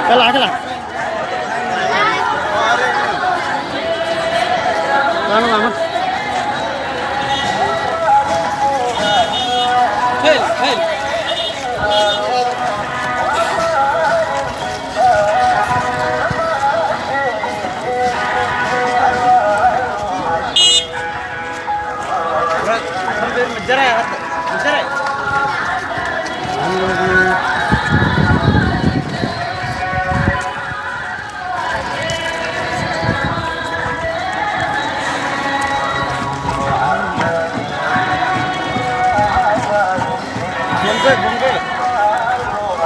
كلا كلا كلا ماما هل مجرى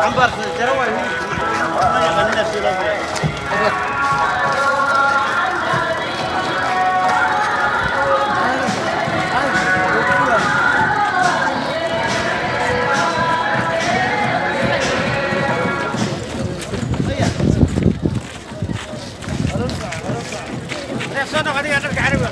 Ambar jarawa ini. Sana kali ada Arab.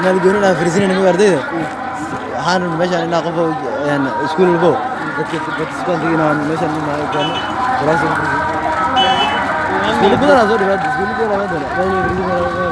meel gooni ah fariisin inuu ardayda waxaan meeshan inaa qof iskuul walbo dadka iskuulkiina meeshan inaa gaano kalaas iskuul badan soo dhibaatay iskuul badan